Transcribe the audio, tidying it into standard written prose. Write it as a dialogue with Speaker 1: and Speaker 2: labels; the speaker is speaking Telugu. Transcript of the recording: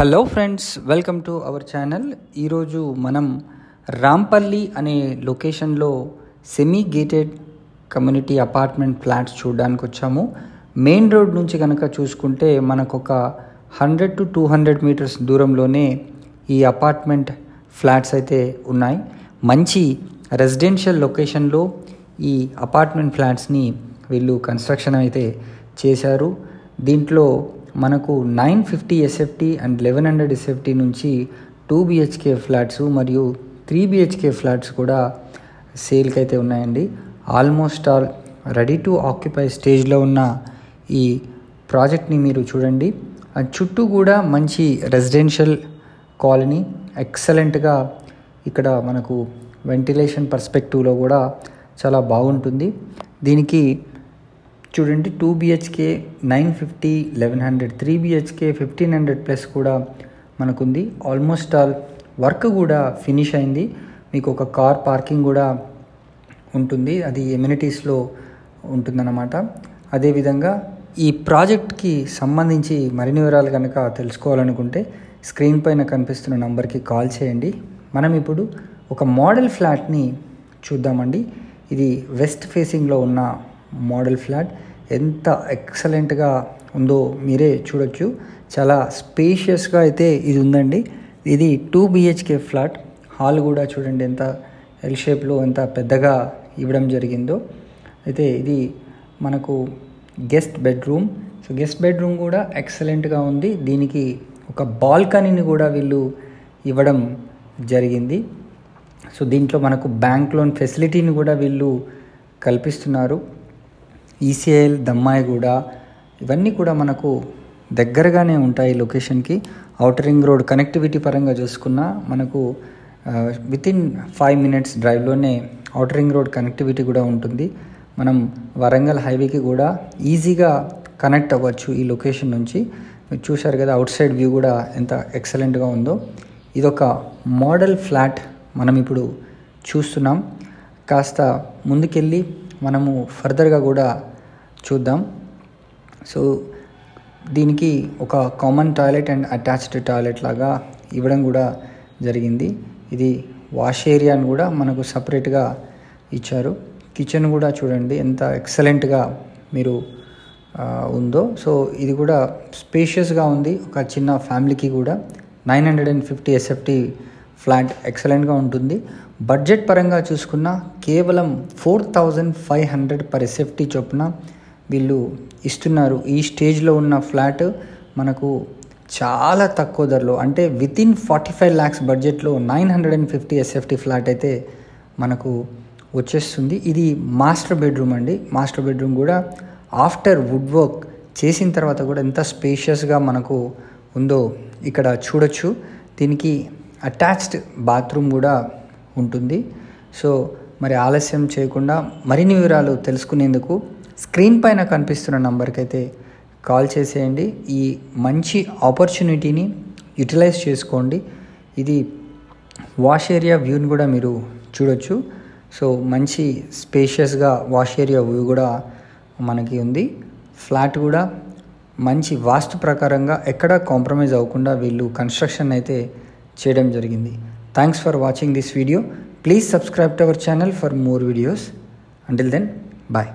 Speaker 1: Hello friends, welcome to our channel. ఈరోజు మనం రాంపల్లి అనే లొకేషన్లో semi gated community apartment flats చూడడానికి వచ్చాము. మెయిన్ రోడ్ నుంచి కనుక చూసుకుంటే మనకు ఒక 100 to 200 మీటర్స్ దూరంలోనే ఈ అపార్ట్మెంట్ ఫ్లాట్స్ అయితే ఉన్నాయి. మంచి రెసిడెన్షియల్ లొకేషన్లో ఈ అపార్ట్మెంట్ ఫ్లాట్స్ని వీళ్ళు కన్స్ట్రక్షన్ అయితే చేశారు. దీంట్లో మనకు 950 SFT అండ్ 1100 SFT నుంచి 2 BHK ఫ్లాట్స్ మరియు 3 BHK ఫ్లాట్స్ కూడా సేల్కి అయితే ఉన్నాయండి. Almost all ready to occupy స్టేజ్లో ఉన్న ఈ ప్రాజెక్ట్ని మీరు చూడండి. చుట్టూ కూడా మంచి రెసిడెన్షియల్ కాలనీ, ఎక్సలెంట్గా ఇక్కడ మనకు వెంటిలేషన్ పర్స్పెక్టివ్లో కూడా చాలా బాగుంటుంది. దీనికి చూడండి 2 BHK 950, 1100, 3 BHK 1500+ కూడా మనకుంది. ఆల్మోస్ట్ ఆల్ వర్క్ కూడా ఫినిష్ అయింది. మీకు ఒక కార్ పార్కింగ్ కూడా ఉంటుంది, అది ఎమ్యూనిటీస్లో ఉంటుందన్నమాట. అదేవిధంగా ఈ ప్రాజెక్ట్కి సంబంధించి మరిన్ని వివరాలు కనుక తెలుసుకోవాలనుకుంటే స్క్రీన్ పైన కనిపిస్తున్న నంబర్కి కాల్ చేయండి. మనం ఇప్పుడు ఒక మోడల్ ఫ్లాట్ని చూద్దామండి. ఇది వెస్ట్ ఫేసింగ్లో ఉన్న మోడల్ ఫ్లాట్. ఎంత ఎక్సలెంట్గా ఉందో మీరే చూడొచ్చు. చాలా స్పేషియస్గా అయితే ఇది ఉందండి. ఇది 2 BHK ఫ్లాట్. హాల్ కూడా చూడండి ఎంత ఎల్ షేప్లో ఎంత పెద్దగా ఇవ్వడం జరిగిందో. అయితే ఇది మనకు guest bedroom. So guest bedroom కూడా ఎక్సలెంట్గా ఉంది. దీనికి ఒక బాల్కనీని కూడా వీళ్ళు ఇవ్వడం జరిగింది. సో దీంట్లో మనకు బ్యాంక్ లోన్ ఫెసిలిటీని కూడా వీళ్ళు కల్పిస్తున్నారు. ECIL, దమ్మాయిగూడ ఇవన్నీ కూడా మనకు దగ్గరగానే ఉంటాయి లొకేషన్కి. ఔటర్ రింగ్ రోడ్ కనెక్టివిటీ పరంగా చూసుకున్నా మనకు వితిన్ 5 minutes డ్రైవ్లోనే ఔటర్ రింగ్ రోడ్ కనెక్టివిటీ కూడా ఉంటుంది. మనం వరంగల్ హైవేకి కూడా ఈజీగా కనెక్ట్ అవ్వచ్చు ఈ లొకేషన్ నుంచి. మీరు చూశారు కదా, అవుట్ సైడ్ వ్యూ కూడా ఎంత ఎక్సలెంట్గా ఉందో. ఇదొక మోడల్ ఫ్లాట్ మనం ఇప్పుడు చూస్తున్నాం. కాస్త ముందుకెళ్ళి మనము ఫర్దర్గా కూడా చూద్దాం. సో దీనికి ఒక common toilet and attached toilet లాగా ఇవ్వడం కూడా జరిగింది. ఇది వాష్ ఏరియాని కూడా మనకు సపరేట్గా ఇచ్చారు. కిచెన్ కూడా చూడండి ఎంత ఎక్సలెంట్గా మీరు ఉందో. సో ఇది కూడా స్పేషియస్గా ఉంది. ఒక చిన్న ఫ్యామిలీకి కూడా 950 SFT ఫ్లాట్ ఎక్సలెంట్గా ఉంటుంది. బడ్జెట్ పరంగా చూసుకున్న కేవలం 4500 per SFT చొప్పున వీళ్ళు ఇస్తున్నారు. ఈ స్టేజ్లో ఉన్న ఫ్లాట్ మనకు చాలా తక్కువ ధరలో, అంటే వితిన్ 45 lakhs బడ్జెట్లో 950 SFT ఫ్లాట్ అయితే మనకు వచ్చేస్తుంది. ఇది మాస్టర్ బెడ్రూమ్ అండి. మాస్టర్ బెడ్రూమ్ కూడా ఆఫ్టర్ వుడ్ వర్క్ చేసిన తర్వాత కూడా ఎంత స్పేషియస్గా మనకు ఉందో ఇక్కడ చూడొచ్చు. దీనికి అటాచ్డ్ బాత్రూమ్ కూడా ఉంటుంది. సో మరి ఆలస్యం చేయకుండా మరిన్ని వివరాలు తెలుసుకునేందుకు స్క్రీన్ పైన కనిపిస్తున్న నంబర్కి అయితే కాల్ చేసేయండి. ఈ మంచి ఆపర్చునిటీని యూటిలైజ్ చేసుకోండి. ఇది వాష్ ఏరియా వ్యూని కూడా మీరు చూడొచ్చు. సో మంచి స్పేషియస్గా వాష్ ఏరియా వ్యూ కూడా మనకి ఉంది. ఫ్లాట్ కూడా మంచి వాస్తు ప్రకారంగా ఎక్కడా కాంప్రమైజ్ అవ్వకుండా వీళ్ళు కన్స్ట్రక్షన్ అయితే చేయడం జరిగింది. Thanks for watching this video. Please subscribe to our channel for more videos. Until then, bye.